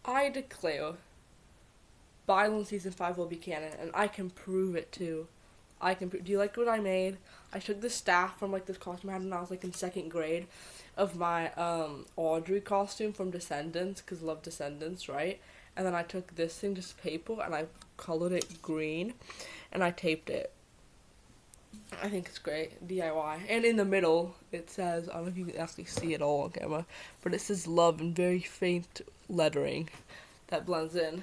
I declare Byler season 5 will be canon, and I can prove it too. Do you like what I made? I took the staff from like this costume I had when I was like in second grade of my Audrey costume from Descendants, because I love Descendants, right? And then I took this thing, just paper, and I colored it green, and I taped it. I think it's great, DIY. And in the middle, it says, I don't know if you can actually see it all on camera, but it says love in very faint lettering that blends in.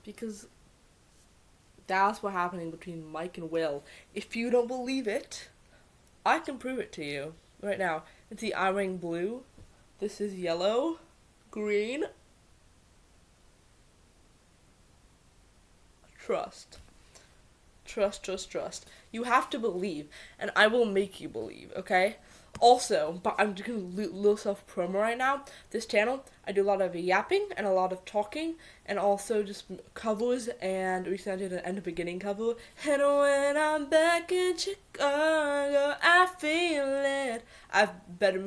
Because that's what's happening between Mike and Will. If you don't believe it, I can prove it to you right now. It's the I'm wearing blue. This is yellow, green. Trust. Trust. You have to believe, and I will make you believe, okay? Also, but I'm doing a little self-promo right now. This channel, I do a lot of yapping and a lot of talking, and also just covers, and recently I did an end of beginning cover. And when I'm back in Chicago, I feel it. I have better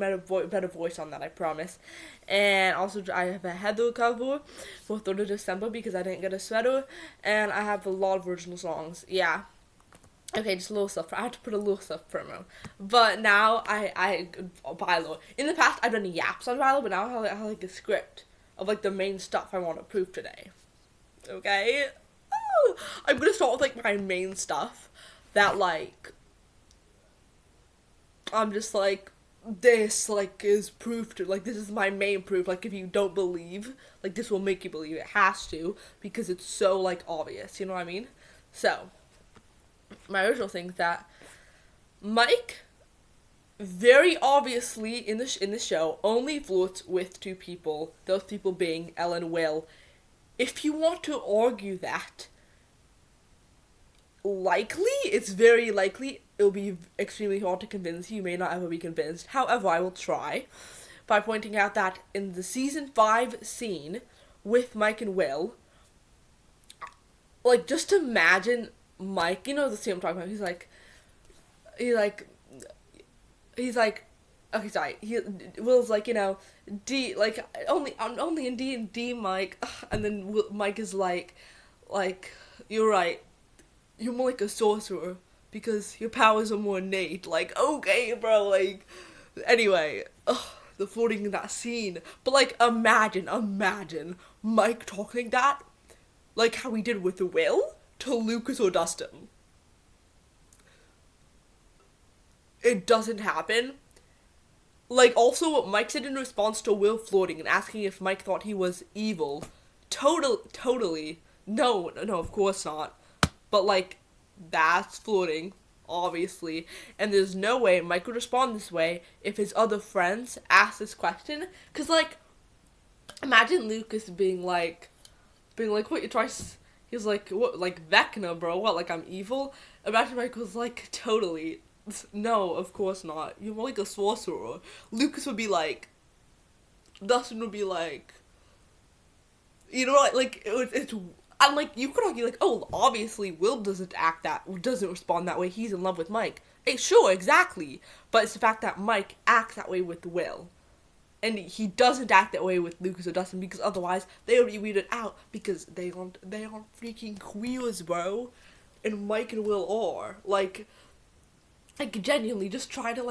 voice on that, I promise. And also, I have a Heather cover for 3rd of December because I didn't get a sweater, and I have a lot of original songs. Yeah. Okay, just a little stuff. I have to put a little stuff promo. But now Byler. In the past, I've done yaps on Byler, but now I have like a script of like the main stuff I want to prove today. Okay? Oh, I'm gonna start with like my main stuff that like I'm just like this like is proof to like this is my main proof. Like if you don't believe, like this will make you believe. It has to because it's so like obvious. You know what I mean? So my original thing is that Mike very obviously in the show only flirts with two people, those people being Ellen and Will. If you want to argue that, it's very likely it'll be extremely hard to convince you. You may not ever be convinced. However, I will try by pointing out that in the season 5 scene with Mike and Will, like just imagine Mike, you know the scene I'm talking about. He's like, okay, sorry. Will's like, D, like I'm only in D&D, Mike, and then Mike is like, you're right. You're more like a sorcerer because your powers are more innate. Like, okay, bro. Like, anyway, the floating in that scene. But like, imagine Mike talking that, like how he did with Will to Lucas or Dustin. It doesn't happen. Like, also what Mike said in response to Will floating and asking if Mike thought he was evil. Totally. No, of course not. But, like, that's floating, obviously. And there's no way Mike would respond this way if his other friends asked this question. Because, like, imagine Lucas being like, what, you try... He's like, what, like, Vecna, bro? What, like, I'm evil? Imagine Mike was like, totally... No, of course not. You're more like a sorcerer. Lucas would be like... Dustin would be like... You know, like it's... And, like, you could argue, like, oh, obviously Will doesn't respond that way. He's in love with Mike. Hey, sure, exactly. But it's the fact that Mike acts that way with Will. And he doesn't act that way with Lucas or Dustin because otherwise they would be weirded out because they aren't freaking queers, bro. And Mike and Will are. Like, genuinely, just try to,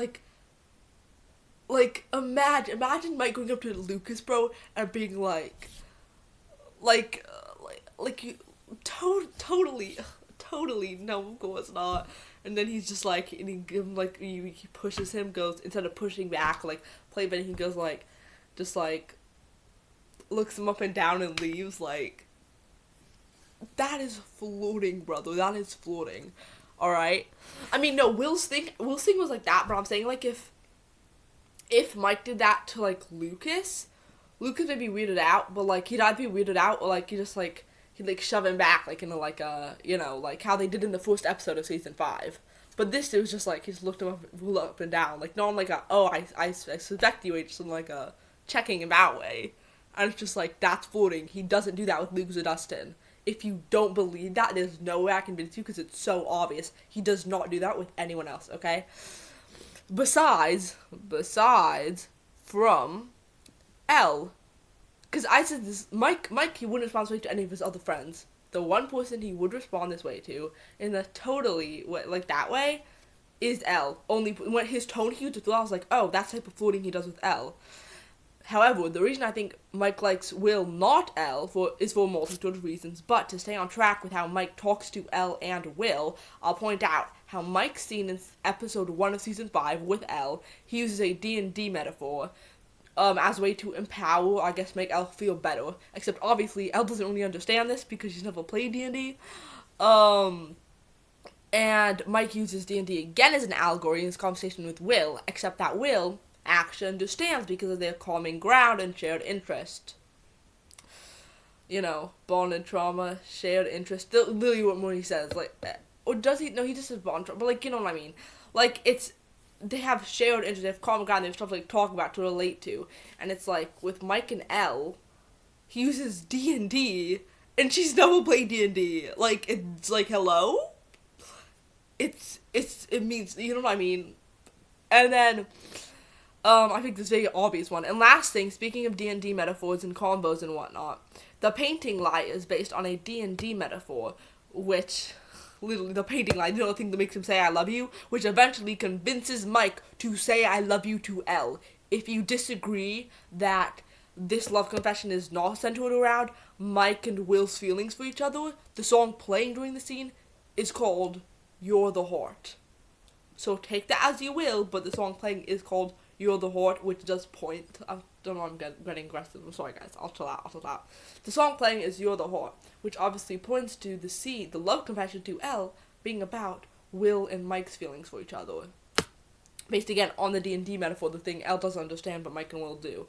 imagine Mike going up to Lucas, bro, and being like you, totally, no, of course not. And then he's just like, and he pushes him, goes, instead of pushing back, like, play, but he goes, like, just, like, looks him up and down and leaves, like, that is floating, brother, that is floating. Alright? I mean, no, Will's thing was like that, but I'm saying, like, if Mike did that to, like, Lucas may be weirded out, but, like, he'd either be weirded out, or, like, he'd, like, shove him back, like, into, like, like, how they did in the first episode of season 5. But this, it was just, like, he just looked him up and down, like, not like I suspect you, just in, like, a checking him out way. And it's just, like, that's floating. He doesn't do that with Lucas or Dustin. If you don't believe that, there's no way I can convince you because it's so obvious. He does not do that with anyone else, okay? Besides from L. because I said this, Mike, he wouldn't respond this way to any of his other friends. The one person he would respond this way to, in a totally, like, that way, is Elle. Only when his tone he used with Will, I was like, oh, that's the type of flirting he does with Elle. However, the reason I think Mike likes Will, not Elle, is for a multitude of reasons, but to stay on track with how Mike talks to Elle and Will, I'll point out how Mike's scene in episode 1 of season 5 with Elle, he uses a D&D metaphor, as a way to empower, I guess, make Elle feel better. Except, obviously, Elle doesn't really understand this because she's never played D&D. And Mike uses D&D again as an allegory in his conversation with Will, except that Will actually understands because of their common ground and shared interest. You know, bonded trauma, shared interest. Literally what more he says. Like, or does he? No, he just says bond trauma. But, like, you know what I mean. Like, they have shared interest, they have common ground, they have stuff to, like, talk about, to relate to. And it's like, with Mike and Elle, he uses D&D, and she's never played D&D. Like, it's like, hello? It means, you know what I mean? And then, I think this very obvious one. And last thing, speaking of D&D metaphors and combos and whatnot, the painting lie is based on a D&D metaphor, which, literally, the painting lie, the thing that makes him say I love you, which eventually convinces Mike to say I love you to Elle. If you disagree that this love confession is not centered around Mike and Will's feelings for each other, the song playing during the scene is called You're the Heart. So take that as you will, but the song playing is called You're the Heart, which does point. I don't know, I'm getting aggressive. I'm sorry, guys. I'll chill out. The song playing is You're the Heart, which obviously points to the love confession to Elle being about Will and Mike's feelings for each other. Based again on the D&D metaphor, the thing Elle doesn't understand, but Mike and Will do.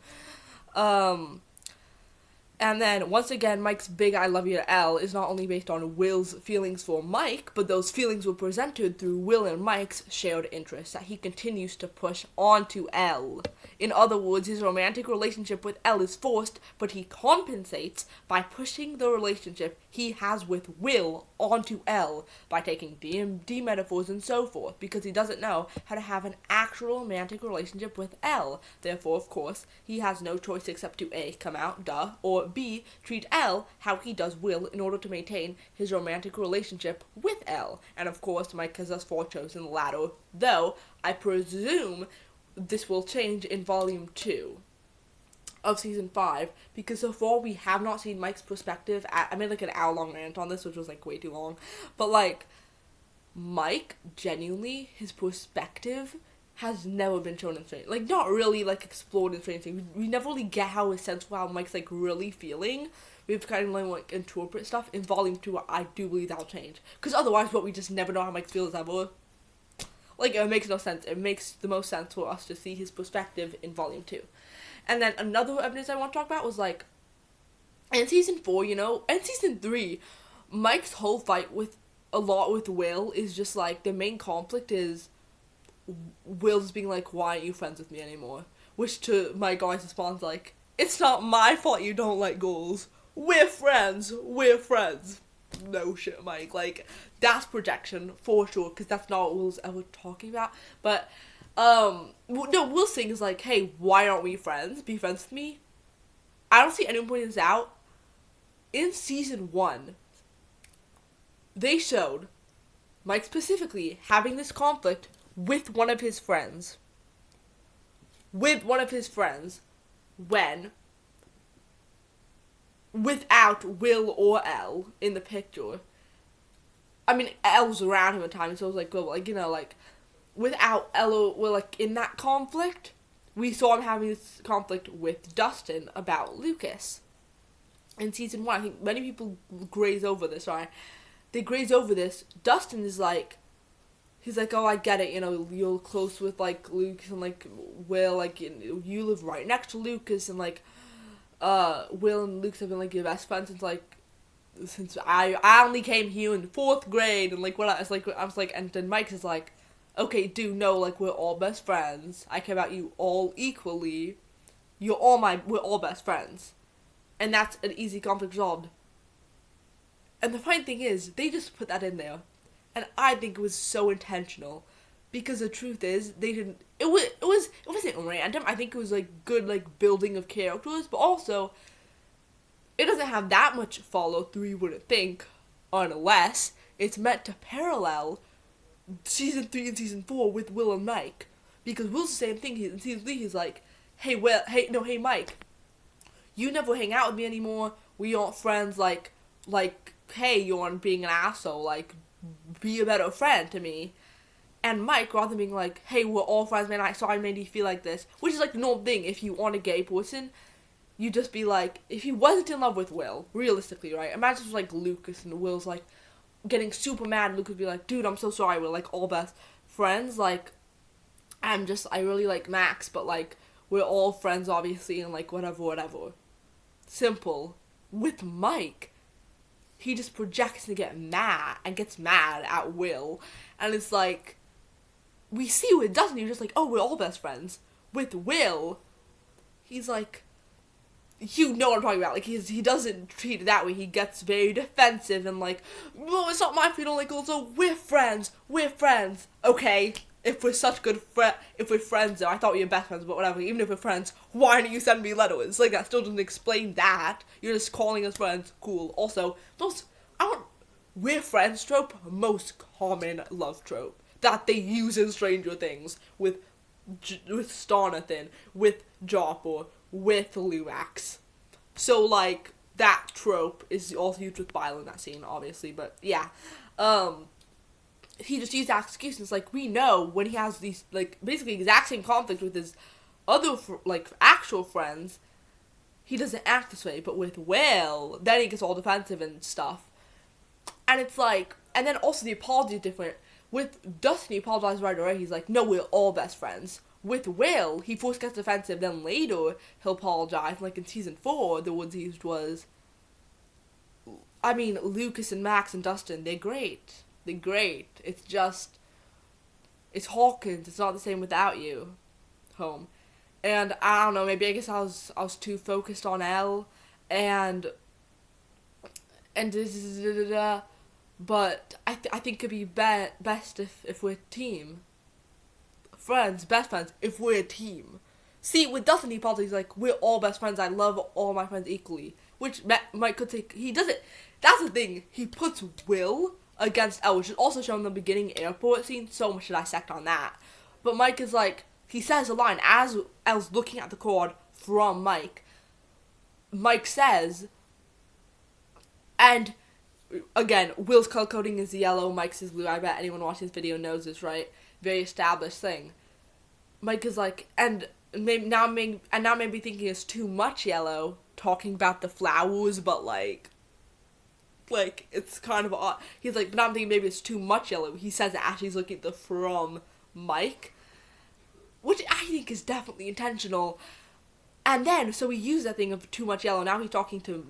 And then, once again, Mike's big I love you to Elle is not only based on Will's feelings for Mike, but those feelings were presented through Will and Mike's shared interests that he continues to push onto Elle. In other words, his romantic relationship with Elle is forced, but he compensates by pushing the relationship he has with Will onto Elle by taking D&D metaphors and so forth, because he doesn't know how to have an actual romantic relationship with Elle. Therefore, of course, he has no choice except to A, come out, duh, or B, treat Elle how he does Will in order to maintain his romantic relationship with Elle. And of course, Mike has thus far chosen the latter, though I presume this will change in volume 2 of season 5, because so far we have not seen Mike's perspective. I made like an hour-long rant on this, which was like way too long, but like, Mike, genuinely, his perspective has never been shown in Stranger Things. Like, not really, like, explored in Stranger Things. We never really get how his sense of how Mike's, like, really feeling. We have to kind of, like, interpret stuff. In Volume 2, I do believe that'll change. Because otherwise, we just never know how Mike feels ever. Like, it makes no sense. It makes the most sense for us to see his perspective in Volume 2. And then another evidence I want to talk about was, like, in Season 4, you know, and Season 3, Mike's whole fight with Will is just, like, the main conflict is Will's being like, why aren't you friends with me anymore? Which to my guy's response, like, it's not my fault you don't like girls. We're friends. No shit, Mike. Like, that's projection, for sure, because that's not what Will's ever talking about. But, no, Will's saying is like, hey, why aren't we friends? Be friends with me. I don't see anyone pointing this out. In Season 1, they showed Mike specifically having this conflict with one of his friends. When, without Will or Elle in the picture. I mean, Elle was around him at the time, so it was like, good, like, you know, like, without Elle or Will, like, in that conflict, we saw him having this conflict with Dustin about Lucas. In Season 1, I think many people graze over this, right? They graze over this. Dustin is like, he's like, oh, I get it, you know, you're close with, like, Lucas and, like, Will, like, you live right next to Lucas, and, like, Will and Lucas have been, like, your best friends since I only came here in 4th grade, and, like, I was like, and then Mike is like, okay, dude, no, like, we're all best friends, I care about you all equally, we're all best friends, and that's an easy conflict resolved. And the funny thing is, they just put that in there. And I think it was so intentional, because the truth is, they didn't. It wasn't random. I think it was like good, like, building of characters, but also it doesn't have that much follow through, you wouldn't think, unless it's meant to parallel season 3 and season 4 with Will and Mike. Because Will's the same thing. In season 3, he's like, hey, hey, Mike, you never hang out with me anymore. We aren't friends. Like, hey, you're being an asshole. Like, be a better friend to me. And Mike, rather than being like, hey, we're all friends, man, I made you feel like this, which is like the normal thing if you aren't a gay person, you just be like, if he wasn't in love with Will, realistically, right? Imagine it was like Lucas and Will's like getting super mad, and Lucas would be like, dude, I'm so sorry, we're like all best friends, like, I really like Max, but like, we're all friends, obviously, and like, whatever. Simple. With Mike, he just projects and gets mad at Will, and it's like, we see with Dustin, he's just like, oh, we're all best friends. With Will, he's like, you know what I'm talking about, like, he doesn't treat it that way, he gets very defensive, and like, no, it's not my feeling, like, also, we're friends, okay, if we're such good if we're friends, though, I thought we were best friends, but whatever, even if we're friends, why don't you send me letters, like, that still doesn't explain that, you're just calling us friends, cool, also, we're friends trope, most common love trope, that they use in Stranger Things, with Starnathan, with Jopper, with Lumax. So, like, that trope is also used with Byler in that scene, obviously, but, yeah. He just used that excuse, and it's like, we know when he has these, like, basically exact same conflict with his other, like, actual friends, he doesn't act this way, but with Will, then he gets all defensive and stuff. And it's like, and then also the apology is different. With Dustin, he apologizes right away, he's like, no, we're all best friends. With Will, he first gets defensive, then later he'll apologize. Like in season 4, the ones he used was, I mean, Lucas and Max and Dustin, they're great. It's just, it's Hawkins. It's not the same without you, home. And I don't know. Maybe I guess I was too focused on Elle, but I think it'd be best if we're a team. Best friends, if we're a team. See, with Dustin, he probably like, we're all best friends, I love all my friends equally. Which Mike could take, he doesn't, that's the thing, he puts Will against Elle, which is also shown in the beginning airport scene, so much to dissect on that. But Mike is like, he says a line, as Elle's looking at the card from Mike says, and again, Will's color coding is yellow, Mike's is blue, I bet anyone watching this video knows this, right? Very established thing. Mike is like, and now maybe thinking it's too much yellow, talking about the flowers, but like it's kind of odd. He's like, but now I'm thinking maybe it's too much yellow. He says it as he's looking at the from Mike, which I think is definitely intentional. And then, so he used that thing of too much yellow. Now he's talking to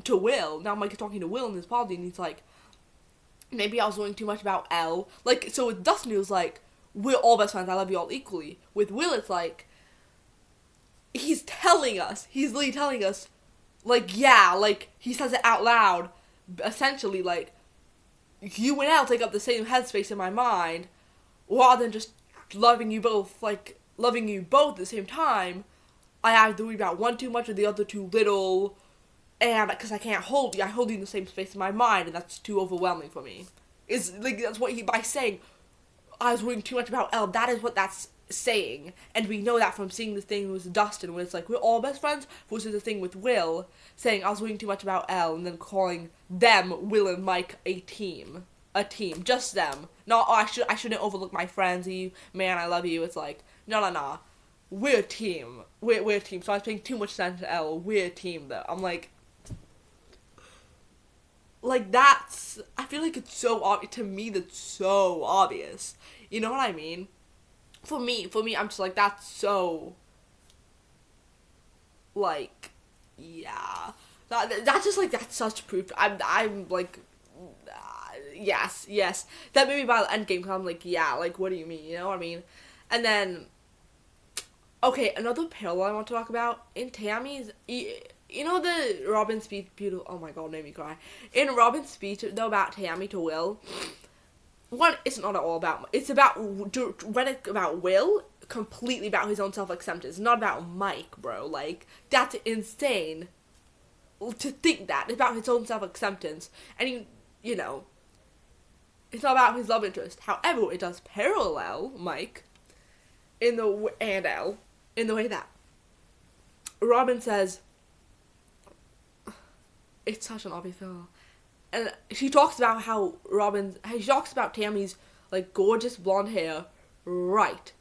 Will. Now Mike is talking to Will in his apology, and he's like, maybe I was worrying too much about Elle. Like, so with Dustin, it was like, we're all best friends, I love you all equally. With Will, it's like, he's literally telling us, like, yeah, like, he says it out loud, essentially, like, you and Elle take up the same headspace in my mind, rather than just loving you both at the same time. I have to worry about one too much or the other too little, and because I can't hold you, I hold you in the same space in my mind, and that's too overwhelming for me. Is like, that's what by saying, I was worrying too much about Elle, that is what that's saying, and we know that from seeing the thing with Dustin, where it's like, we're all best friends, versus the thing with Will, saying, I was worrying too much about Elle, and then calling them, Will and Mike, a team, just them, not, oh, I shouldn't overlook my friends, man, I love you, it's like, no, we're a team, we're a team, so I was paying too much attention to Elle, we're a team, though, I'm like, that's, I feel like it's so obvious, to me, that's so obvious, you know what I mean? For me, I'm just like, that's so, like, yeah, that's just, like, that's such proof, I'm like, yes, that made me buy the Endgame, because I'm like, yeah, like, what do you mean, you know what I mean? And then, okay, another parallel I want to talk about, in Tammy's, you know the Robin speech, beautiful, oh my god, made me cry, in Robin's speech, though, about Tammy to Will, one, it's not at all about, it's about, when it's about Will, completely about his own self-acceptance, not about Mike, bro, like, that's insane. to think that. It's about his own self-acceptance. And you know, it's not about his love interest. However, it does parallel Mike and Elle in the way that Robin says, it's such an obvious film. And she talks about she talks about Tammy's, like, gorgeous blonde hair, right.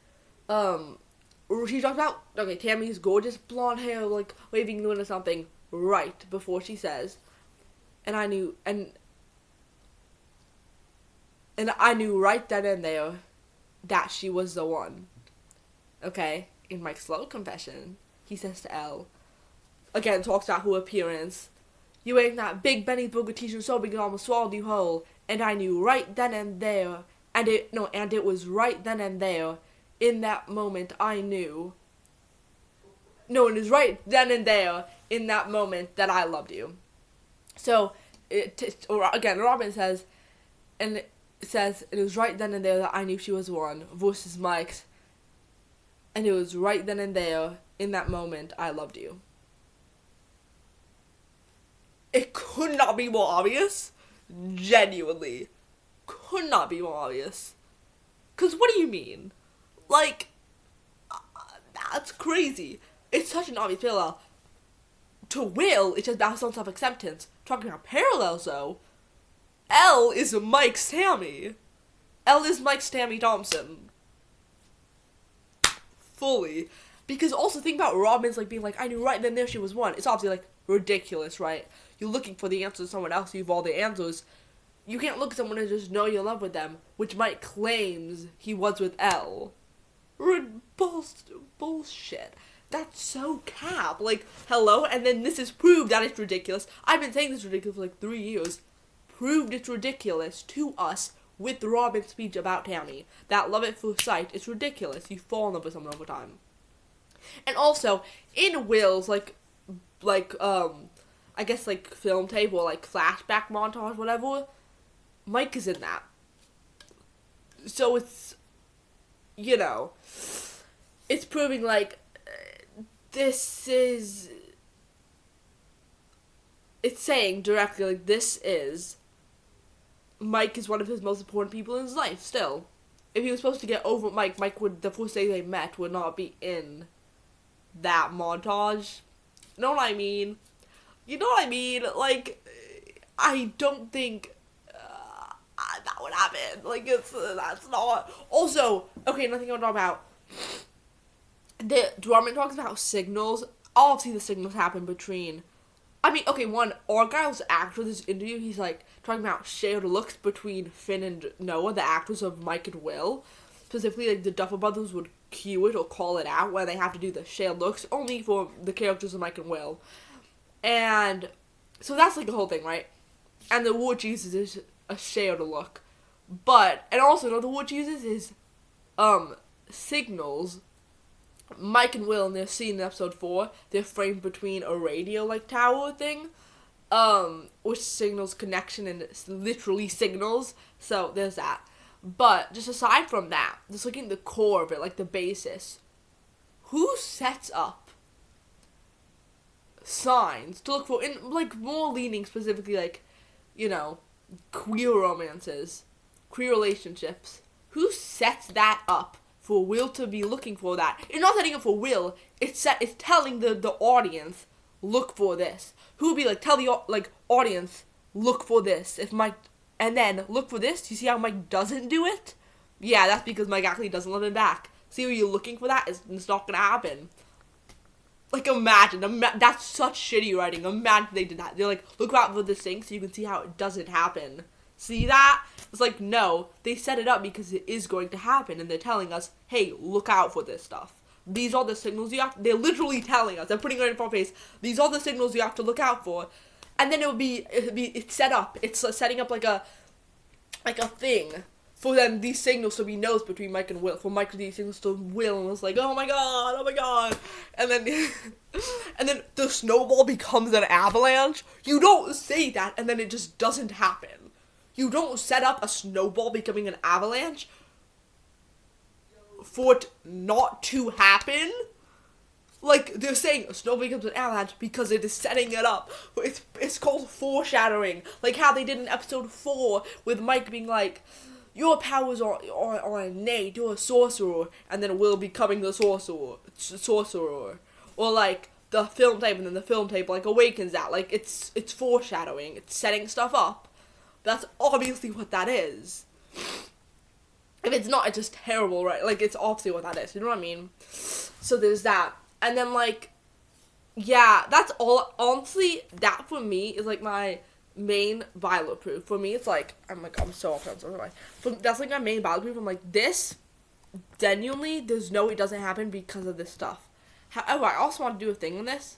She talks about, Tammy's gorgeous blonde hair, like, waving in the wind or something, right, before she says, and I knew right then and there that she was the one. Okay? In Mike's slow confession, he says to Elle, again, talks about her appearance, you ain't that big Benny Booger t-shirt so big it almost swallowed you whole, and I knew right then and there, and it was right then and there, in that moment I knew, it was right then and there, in that moment that I loved you. So, again, Robin says, it was right then and there that I knew she was one, versus Mike's, and it was right then and there, in that moment, I loved you. It could not be more obvious. Genuinely. Could not be more obvious. Because what do you mean? Like, that's crazy. It's such an obvious parallel. To Will, it's just about his own self-acceptance. Talking about parallels, though, Elle is Mike's Tammy. Elle is Mike's Tammy Thompson. Fully. Because also think about Robin's, like, being like, I knew right then there she was one. It's obviously, like, ridiculous, right? You're looking for the answer to someone else, you have all the answers. You can't look at someone and just know you're in love with them, which Mike claims he was with Elle. Bullshit. That's so cap. Like, hello? And then this is proved that it's ridiculous. I've been saying this is ridiculous for, like, 3 years. Proved it's ridiculous to us with Robin's speech about Tammy. That love at first sight, it's ridiculous. You fall in love with someone over time. And also, in Will's, I guess, like, film tape or, like, flashback montage, whatever, Mike is in that. So it's, it's proving, like, it's saying directly, like, Mike is one of his most important people in his life, still. If he was supposed to get over Mike the first day they met, would not be in that montage. You know what I mean? Like, I don't think that would happen. Like, that's not. Also, okay, another thing I want to talk about. Robin talks about signals. Obviously, the signals happen between. Argyle's actor, this interview, he's, like, talking about shared looks between Finn and Noah, the actors of Mike and Will. Specifically, like, the Duffer Brothers would cue it or call it out where they have to do the shared looks only for the characters of Mike and Will. And so that's, like, the whole thing, right? And the word uses is a shared look. And also another word uses is, signals. Mike and Will in their scene in episode 4, they're framed between a radio, like, tower thing, which signals connection and literally signals, so there's that. But, just aside from that, just looking at the core of it, like, the basis, who sets up signs to look for, in, like, more leaning specifically, like, queer romances, queer relationships, who sets that up for Will to be looking for that? It's not setting up for Will, it's telling the audience, look for this. Who would be like, tell the audience, look for this. If Mike, and then, look for this. You see how Mike doesn't do it? Yeah, that's because Mike actually doesn't love him back. See, when you're looking for that, it's not gonna happen. Like, imagine, that's such shitty writing. Imagine they did that. They're like, look out for this thing so you can see how it doesn't happen. See that? It's like, no, they set it up because it is going to happen, and they're telling us, hey, look out for this stuff. These are the signals you have. They're literally telling us. They're putting it in front of our face. These are the signals you have to look out for. And then it's set up. It's setting up like a thing for them, these signals to be notes between Mike and Will. For Mike, these signals to Will, and it's like, oh my god. And then, and then the snowball becomes an avalanche. You don't say that, and then it just doesn't happen. You don't set up a snowball becoming an avalanche for it not to happen. like, they're saying a snow becomes an avalanche because it is setting it up. It's called foreshadowing. Like how they did in episode 4 with Mike being like, your powers are innate, you're a sorcerer, and then Will becoming the sorcerer. Or like the film tape, and then the film tape like awakens that. Like it's foreshadowing, it's setting stuff up. That's obviously what that is. If it's not, it's just terrible, right? Like, it's obviously what that is, you know what I mean? So there's that. And then, like, yeah, that's all. Honestly, that for me is, like, my main Byler proof. For me, it's, like, I'm so off, I'm so sorry. That's, like, my main Byler proof. I'm like, this, genuinely, there's no way it doesn't happen because of this stuff. However, I also want to do a thing on this.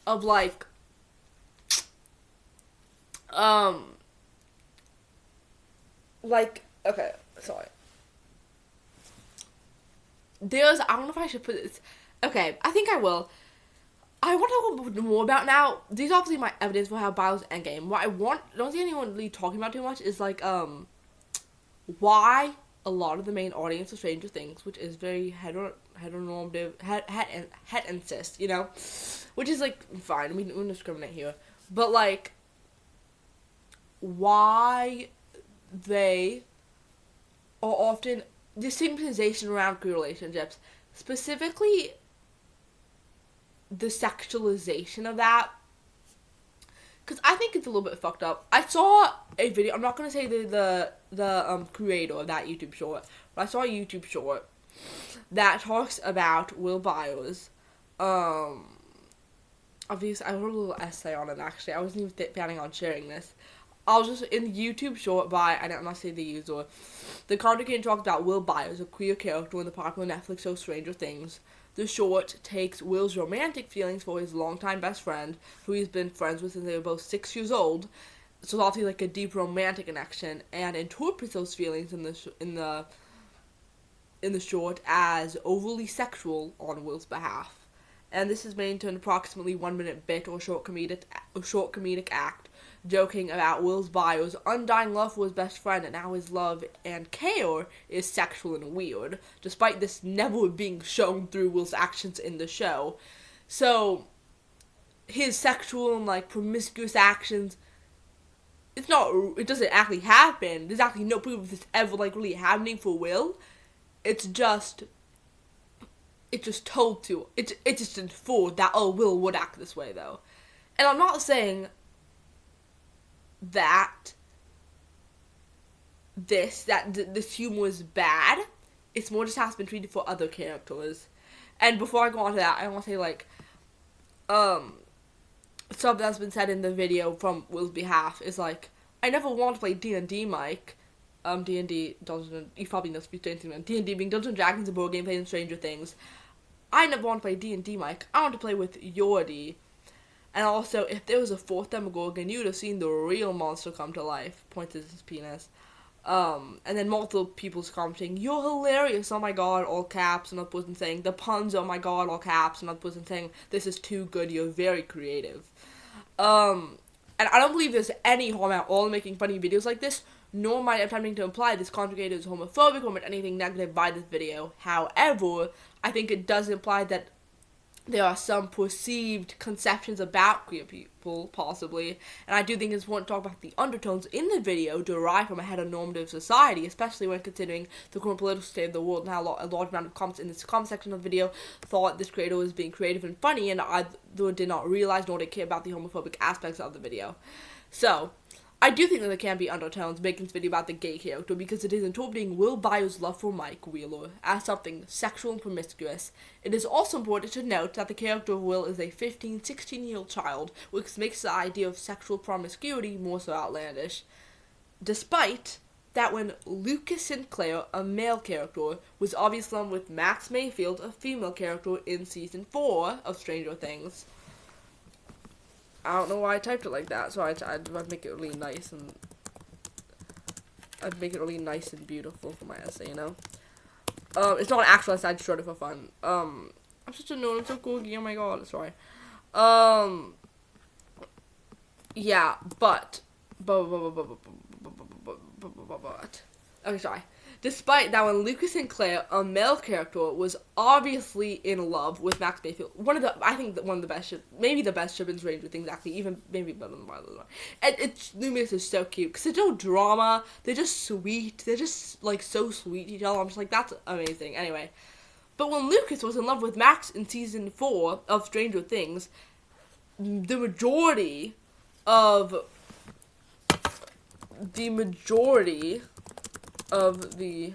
Of, like, okay, sorry. I don't know if I should put this. Okay, I think I will. I want to talk more about now. These are obviously my evidence for how Byler's Endgame. What don't see anyone really talking about too much is like, why a lot of the main audience of Stranger Things, which is very heteronormative, het and cis, you know? Which is like, fine, we don't discriminate here. But like, why they are often the stigmatization around queer relationships, specifically the sexualization of that, because I think it's a little bit fucked up. I saw a video. I'm not gonna say the creator of that YouTube short, but I saw a YouTube short that talks about Will Byers. Obviously, I wrote a little essay on it. Actually, I wasn't even planning on sharing this. I was just in YouTube short by, and I'm not saying the user. The content creator talks about Will Byers, a queer character in the popular Netflix show Stranger Things. The short takes Will's romantic feelings for his longtime best friend, who he's been friends with since they were both 6 years old. So it's obviously like a deep romantic connection, and interprets those feelings in the short as overly sexual on Will's behalf. And this is made into an approximately 1-minute bit or short comedic act, joking about Will Byers' undying love for his best friend and how his love and care is sexual and weird, despite this never being shown through Will's actions in the show. So, his sexual and, like, promiscuous actions, it doesn't actually happen. There's actually no proof of this ever, like, really happening for Will. It's just told to. It's just inferred that, oh, Will would act this way, though. And I'm not saying that this humor is bad. It's more just has been treated for other characters. And before I go on to that, I want to say, like, something that's been said in the video from Will's behalf is, like, I never want to play D&D, Mike. D&D, you probably know D&D being Dungeons & Dragons, a board game played in Stranger Things. I never want to play D&D, Mike. I want to play with Yordi. And also, if there was a fourth Demogorgon, you would have seen the real monster come to life. Points at his penis. And then multiple people's commenting, you're hilarious, oh my god, all caps. Another person saying, the puns, oh my god, all caps. Another person saying, this is too good, you're very creative. And I don't believe there's any harm at all in making funny videos like this, nor am I attempting to imply this content creator is homophobic or meant anything negative by this video. However, I think it does imply that there are some perceived conceptions about queer people, possibly, and I do think it's important to talk about the undertones in the video derived from a heteronormative society, especially when considering the current political state of the world and how a large amount of comments in this comment section of the video thought this creator was being creative and funny, and either did not realize nor did care about the homophobic aspects of the video. So, I do think that there can be undertones making this video about the gay character because it is interpreting Will Byers' love for Mike Wheeler as something sexual and promiscuous. It is also important to note that the character of Will is a 15, 16-year-old child, which makes the idea of sexual promiscuity more so outlandish. Despite that when Lucas Sinclair, a male character, was obviously in love with Max Mayfield, a female character in Season 4 of Stranger Things. I don't know why I typed it like that, so I'd make it really nice and beautiful for my essay, you know? It's not an actual essay, I just wrote it for fun. I'm such a nerd, I'm so cookie, oh my god, sorry. Yeah, but, okay, sorry. Despite that, when Lucas Sinclair, a male character, was obviously in love with Max Mayfield, one of the best ship, maybe the best ship in Stranger Things, actually, even maybe better than Byler. And Lucas is so cute because there's no drama. They're just sweet. They're just like so sweet to each other. I'm just like, that's amazing. Anyway, but when Lucas was in love with Max in season 4 of Stranger Things, the majority of the majority of the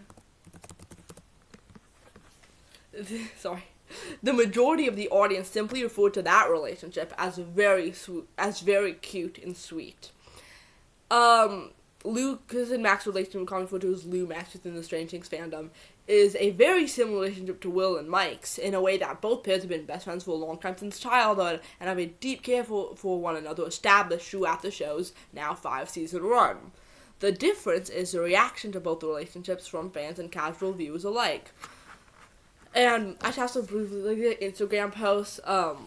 audience simply referred to that relationship as very cute and sweet. Lucas and Max's relationship, common referred to as Lou Max within the Stranger Things fandom, is a very similar relationship to Will and Mike's, in a way that both pairs have been best friends for a long time since childhood and have a deep care for one another established throughout the show's now 5-season run. The difference is the reaction to both the relationships from fans and casual viewers alike. And I also briefly look at Instagram posts of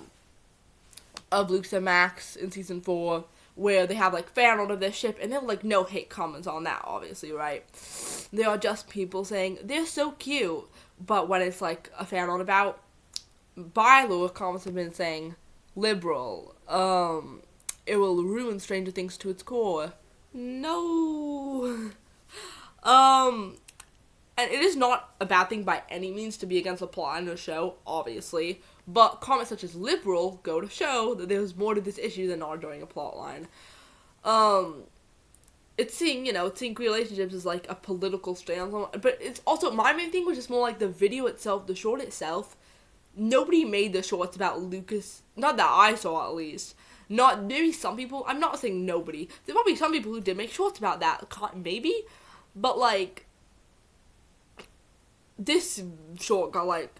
Lucas and Max in season 4, where they have like fan art of their ship, and there were like no hate comments on that, obviously, right? They are just people saying they're so cute, but when it's like a fan art about Byler, comments have been saying liberal, it will ruin Stranger Things to its core. No. And it is not a bad thing by any means to be against the plot in the show, obviously, but comments such as liberal go to show that there's more to this issue than arguing a plot line. It's seeing relationships as like a political stance on, but it's also, my main thing was just more like the video itself, the short itself. Nobody made the shorts about Lucas, not that I saw at least. Not, maybe some people, I'm not saying nobody. There's probably some people who did make shorts about that, maybe, but like, this short got like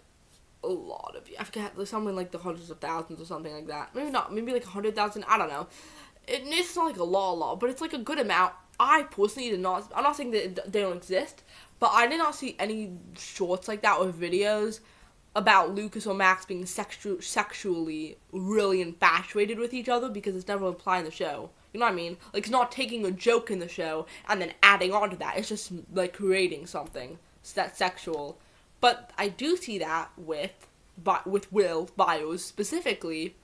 a lot of, I forget, like something like the hundreds of thousands or something like that. Maybe not, maybe like 100,000, I don't know. It's not like a lot, but it's like a good amount. I personally did not, I'm not saying that they don't exist, but I did not see any shorts like that or videos about Lucas or Max being sexually really infatuated with each other, because it's never implied in the show. You know what I mean? Like, it's not taking a joke in the show and then adding on to that. It's just like creating something that's sexual. But I do see that with Will Byers specifically.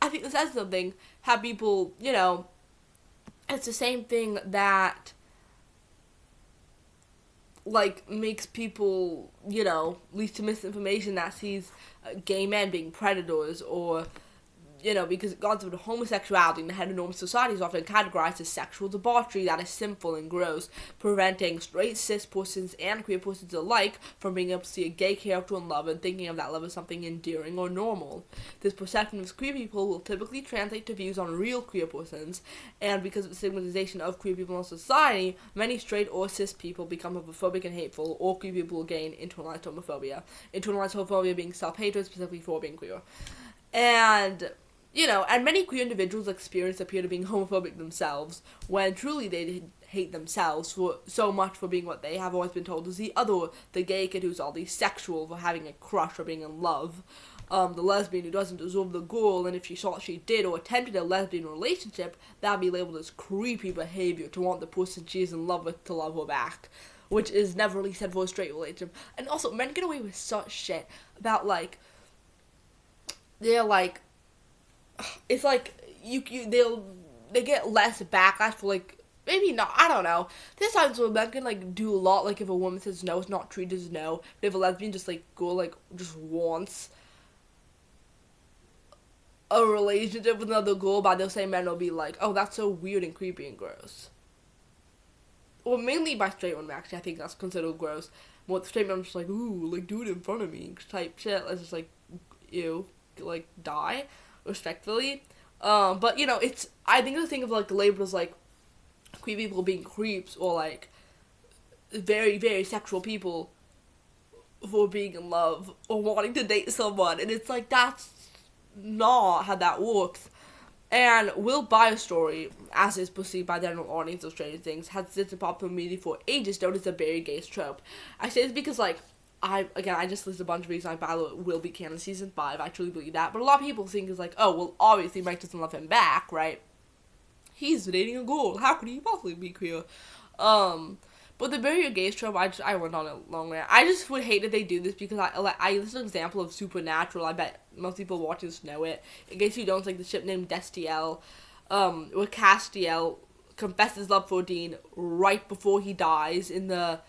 I think this says something. Have people, it's the same thing that like makes people, leads to misinformation that sees gay men being predators, or because God's of homosexuality in the heteronormative society is often categorized as sexual debauchery that is sinful and gross, preventing straight cis persons and queer persons alike from being able to see a gay character in love and thinking of that love as something endearing or normal. This perception of queer people will typically translate to views on real queer persons, and because of the stigmatization of queer people in society, many straight or cis people become homophobic and hateful, or queer people gain internalized homophobia. Internalized homophobia being self-hatred, specifically for being queer. And and many queer individuals' experience appear to being homophobic themselves, when truly they hate themselves for so much for being what they have always been told is the gay kid who's all these sexual for having a crush or being in love, the lesbian who doesn't deserve the girl, and if she thought she did or attempted a lesbian relationship, that'd be labeled as creepy behavior to want the person she's in love with to love her back, which is never really said for a straight relationship. And also, men get away with such shit about, like, they're like, it's like they get less backlash for, like, maybe not, I don't know. There's times where men can like do a lot, like if a woman says no, it's not treated as no. But if a lesbian just like just wants a relationship with another girl, but they'll say men will be like, oh, that's so weird and creepy and gross. Well, mainly by straight women, actually, I think that's considered gross. More straight men are just like, ooh, like, do it in front of me type shit. Let's just like, ew, like, die respectfully. But it's, I think the thing of like the label is like queer people being creeps, or like very, very sexual people for being in love or wanting to date someone, and it's like, that's not how that works. And Will Byers' story, as is perceived by the general audience of Stranger Things, has existed in popular media for ages, known as a very gay trope. I say this because, like, I just listed a bunch of reasons why Byler will be canon season 5. I truly believe that. But a lot of people think it's like, oh, well, obviously Mike doesn't love him back, right? He's dating a girl. How could he possibly be queer? But the Bury Your Gays trope, I went on a long rant. I just would hate if they do this because I listed an example of Supernatural. I bet most people watching this know it. In case you don't, it's like the ship named Destiel, where Castiel confesses love for Dean right before he dies in the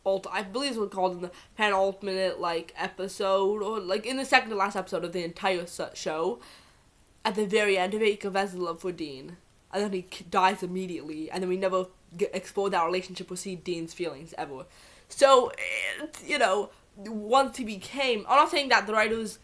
I believe it's what it's called in the penultimate, like, episode, or, like, in the second to last episode of the entire show. At the very end of it, he confesses love for Dean. And then he dies immediately, and then we never explore that relationship or see Dean's feelings ever. So, once he became... I'm not saying that the writers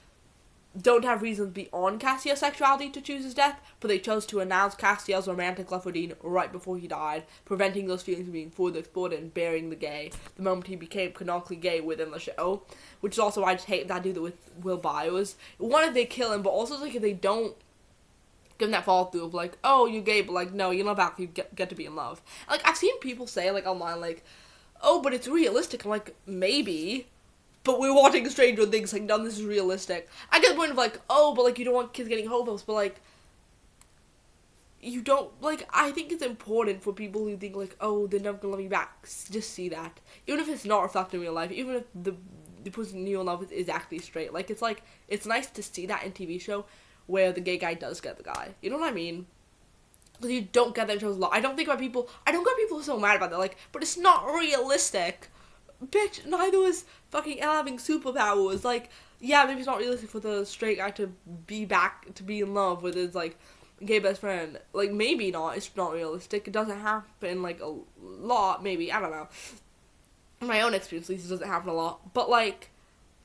don't have reasons beyond Castiel's sexuality to choose his death, but they chose to announce Castiel's romantic love for Dean right before he died, preventing those feelings from being further explored and burying the moment he became canonically gay within the show. Which is also why I just hate that dude with Will Byers. One, if they kill him, but also like if they don't give him that follow through of like, oh, you're gay, but like, no, you're not back, you get to be in love. And, like, I've seen people say like online like, oh, but it's realistic. I'm like, maybe. But we're watching Stranger Things, like, none of this is realistic. I get the point of, like, oh, but, like, you don't want kids getting homos, but, like, you don't, like, I think it's important for people who think, like, oh, they're never gonna love you back, just see that. Even if it's not reflected in real life, even if the person you love is actually straight, like, it's nice to see that in TV show where the gay guy does get the guy. You know what I mean? Because you don't get that in shows a lot. I don't get people so mad about that, like, but it's not realistic. Bitch, neither is fucking Elle having superpowers. Like, yeah, maybe it's not realistic for the straight guy to be back, to be in love with his, like, gay best friend. Like, maybe not. It's not realistic. It doesn't happen, like, a lot, maybe. I don't know. In my own experience, at least, it doesn't happen a lot. But, like,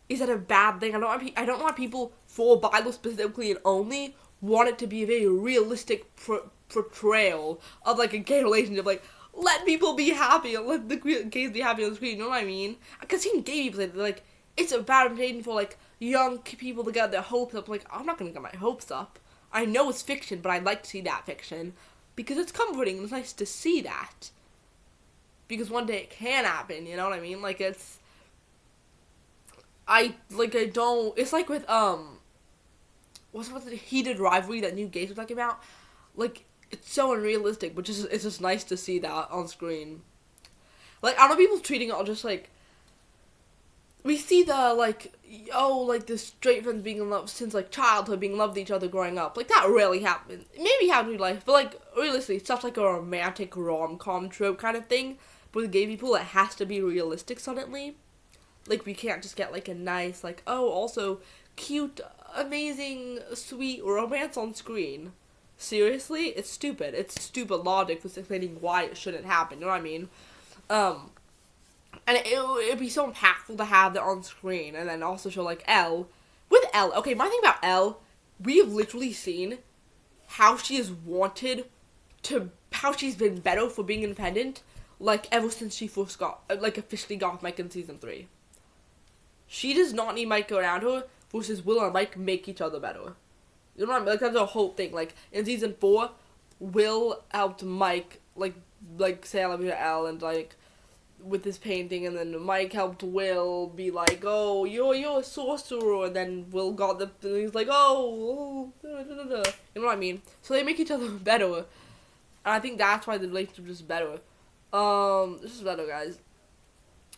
is that a bad thing? I don't want people, for Byler specifically and only, want it to be a very realistic portrayal of, like, a gay relationship. Like, let people be happy and let the gays be happy on the screen, you know what I mean? Because seeing gay people say, like, it's a bad reputation for, like, young people to get their hopes up. Like, I'm not gonna get my hopes up. I know it's fiction, but I'd like to see that fiction. Because it's comforting and it's nice to see that. Because one day it can happen, you know what I mean? Like, it's like with, what's the heated rivalry that new gays were talking about? Like, it's so unrealistic, but it's just nice to see that on screen. Like, I don't know, people treating it all just like, we see the, like, oh, like, the straight friends being in love since, like, childhood, being in love with each other growing up. Like, that rarely happens. Maybe happens in real life, but, like, realistically, it's such, like, a romantic rom-com trope kind of thing. But with gay people, it has to be realistic suddenly. Like, we can't just get, like, a nice, like, oh, also cute, amazing, sweet romance on screen. Seriously? It's stupid. It's stupid logic for explaining why it shouldn't happen. You know what I mean? And it'd be so impactful to have that on screen. And then also show, like, Elle. With Elle, okay, my thing about Elle, we have literally seen how she is wanted to, how she's been better for being independent, like, ever since she first officially got with Mike in season 3. She does not need Mike around her, versus Will and Mike make each other better. You know what I mean? Like, that's the whole thing. Like, in season 4, Will helped Mike, like say I love you to Elle, and, like, with this painting, and then Mike helped Will be like, oh, you're a sorcerer, and then Will got and he's like, oh, da, da, da, da. You know what I mean? So they make each other better, and I think that's why the relationship is better. This is better, guys.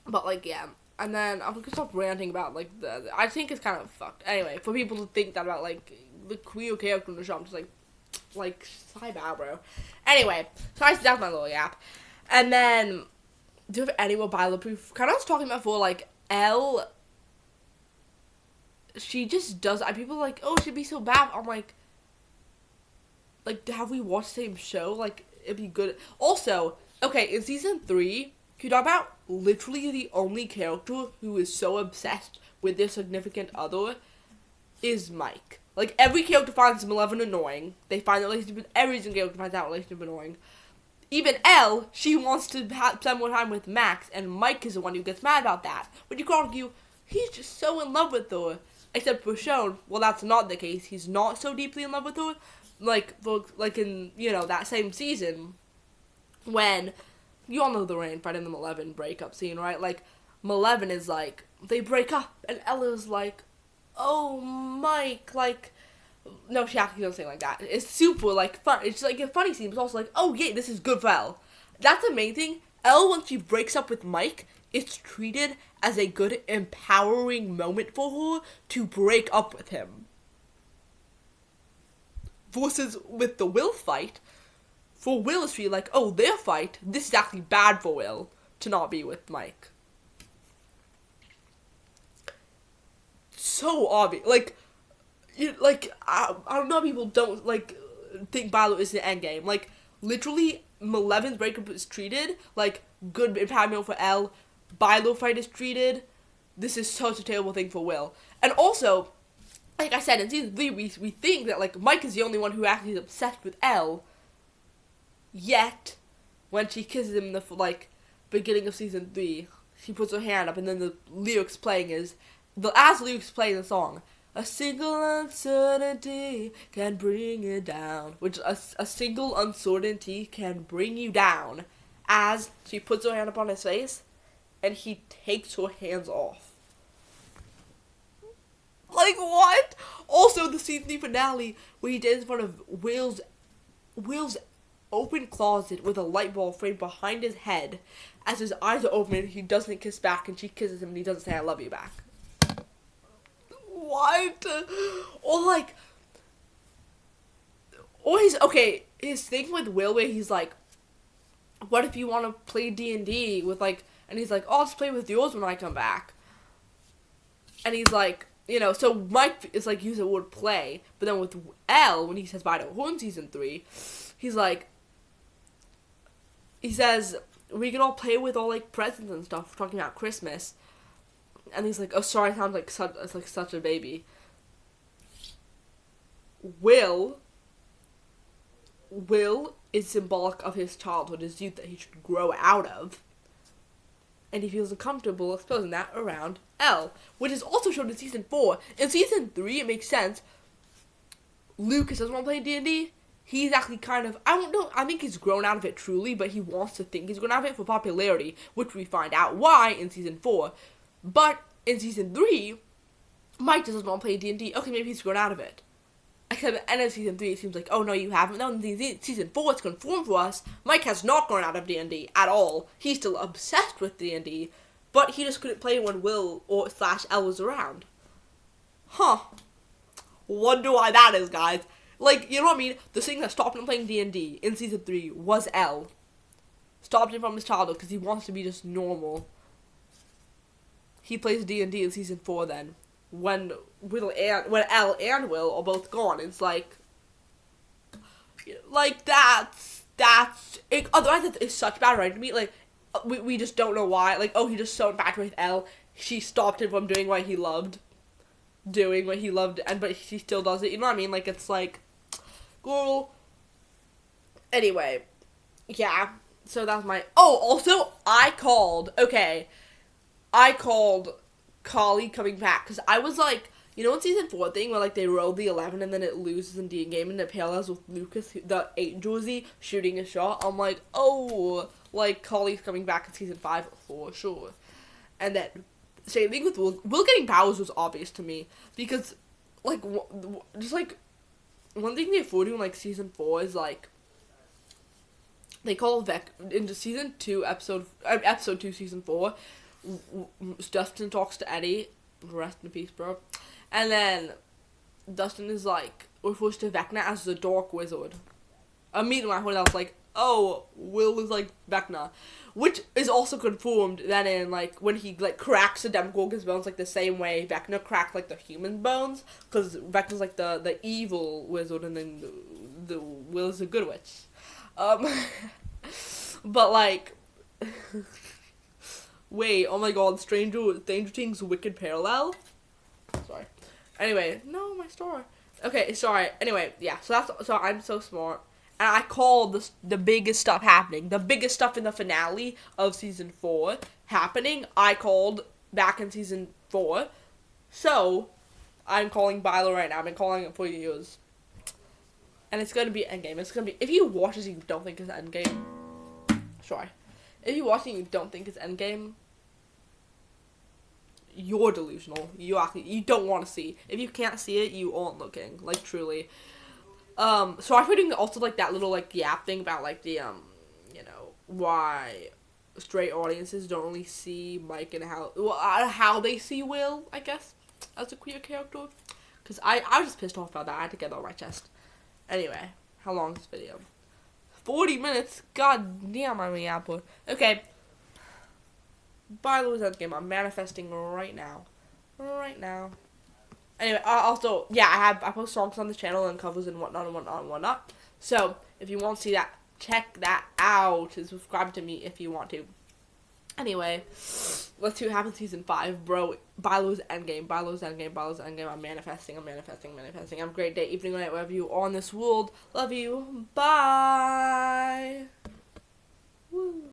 But, like, yeah. And then, I'm gonna stop ranting about, like, I think it's kind of fucked. Anyway, for people to think that about, like, the queer character in the show, I'm just like, sigh bow, bro. Anyway, so that's my little yap. And then, do you have any more Byler proof? Kind of was talking about before, like, Elle, she just does, people are like, oh, she'd be so bad. I'm like, have we watched the same show? Like, it'd be good. Also, okay, in season 3, can you talk about literally the only character who is so obsessed with their significant other is Mike. Like, every character finds Malevolent annoying. They find the relationship, every single character finds that relationship annoying. Even Elle, she wants to spend more time with Max, and Mike is the one who gets mad about that. But you could argue, he's just so in love with her. Except for Sean, well, that's not the case. He's not so deeply in love with her. Like in, that same season, when, you all know the Rain, Friday and the Malevolent breakup scene, right? Like, Malevolent is like, they break up, and Ella's like, oh, Mike, like, no, she actually doesn't say like that. It's super, like, fun. It's, like, a funny scene, but it's also like, oh, yeah, this is good for Elle. That's the main thing. Elle, once she breaks up with Mike, it's treated as a good, empowering moment for her to break up with him. Versus with the Will fight, for Will it's really like, oh, their fight, this is actually bad for Will to not be with Mike. So obvious. I don't know, people don't, think Byler is the endgame. Like, literally, Malevin's breakup is treated like good empowerment for Elle. Byler fight is treated. This is such a terrible thing for Will. And also, like I said, in season 3, we think that, like, Mike is the only one who actually is obsessed with Elle. Yet, when she kisses him in the, beginning of season 3, she puts her hand up, and then the lyrics playing is, as lyrics play the song, a single uncertainty can bring it down. Which, a single uncertainty can bring you down. As she puts her hand up on his face, and he takes her hands off. Like, what? Also, the season 3 finale, where he dances in front of Will's open closet with a light bulb framed behind his head. As his eyes are open, he doesn't kiss back, and she kisses him, and he doesn't say, I love you back. What? His thing with Will, where he's like, what if you want to play D&D with, and he's like, oh, I'll just play with yours when I come back. And he's like, so Mike is like, use the word play, but then with Elle, when he says bye to her in season 3, he's like, he says, we can all play with all, presents and stuff, we're talking about Christmas. And he's like, oh, sorry, I sound like such a baby. Will is symbolic of his childhood, his youth that he should grow out of. And he feels uncomfortable exposing that around Elle, which is also shown in season 4. In season 3, it makes sense. Lucas doesn't want to play D&D. He's actually I think he's grown out of it truly, but he wants to think he's grown out of it for popularity, which we find out why in season 4. But in season 3, Mike doesn't want to play D&D. Okay, maybe he's grown out of it. Except at the end of season 3, it seems like, oh no, you haven't. No, in season 4, it's confirmed for us. Mike has not grown out of D&D at all. He's still obsessed with D&D, but he just couldn't play when Will or /Elle was around. Huh. Wonder why that is, guys. You know what I mean? The thing that stopped him playing D&D in season 3 was Elle. Stopped him from his childhood because he wants to be just normal. He plays D&D in season 4 then. When Elle and Will are both gone, it's that's it, otherwise it's such bad writing to me. We just don't know why. He just so infatuated with Elle. She stopped him from doing what he loved, but he still does it. You know what I mean? It's girl. Anyway, yeah. So that's my. Oh, also I called Carly coming back, because I was in season 4 thing where they rolled the 11 and then it loses in D-Game and it parallels with Lucas, the 8 jersey, shooting a shot. I'm like, oh, Carly's coming back in season 5 for sure. And then same thing with Will getting powers was obvious to me, because one thing they afford in season 4 is they call into season 2 episode 2 season 4. Dustin talks to Eddie, rest in peace, bro. And then Dustin is refers to Vecna as the Dark Wizard. Immediately I was like, oh, Will is Vecna, which is also confirmed then in when he cracks the Demogorgon's bones the same way Vecna cracked the human bones, because Vecna's the evil wizard and then the Will is the good witch. But wait, oh my god, Stranger Things Wicked Parallel? Sorry. Anyway, no, my story. Okay, sorry. Anyway, yeah, so I'm so smart. And I called the biggest stuff happening. The biggest stuff in the finale of season 4 happening, I called back in season 4. So, I'm calling Byler right now. I've been calling it for years. And it's gonna be Endgame. It's gonna be, if you watch this and you don't think it's Endgame, sorry. If you watch it and you don't think it's Endgame, you're delusional. You don't want to see. If you can't see it, you aren't looking. Truly. So I'm putting also that little yap thing about the why straight audiences don't really see Mike and how they see Will, I guess, as a queer character. Because I was just pissed off about that. I had to get it off my chest. Anyway, how long is this video? 40 minutes? God damn, I'm an apple. Okay. Byler's Endgame. I'm manifesting right now. Right now. Anyway, also, yeah, I post songs on this channel and covers and whatnot. So, if you want to see that, check that out and subscribe to me if you want to. Anyway, let's see what happens in season 5, bro. Byler's Endgame. I'm manifesting. Have a great day, evening, night, wherever you are in this world. Love you. Bye. Woo.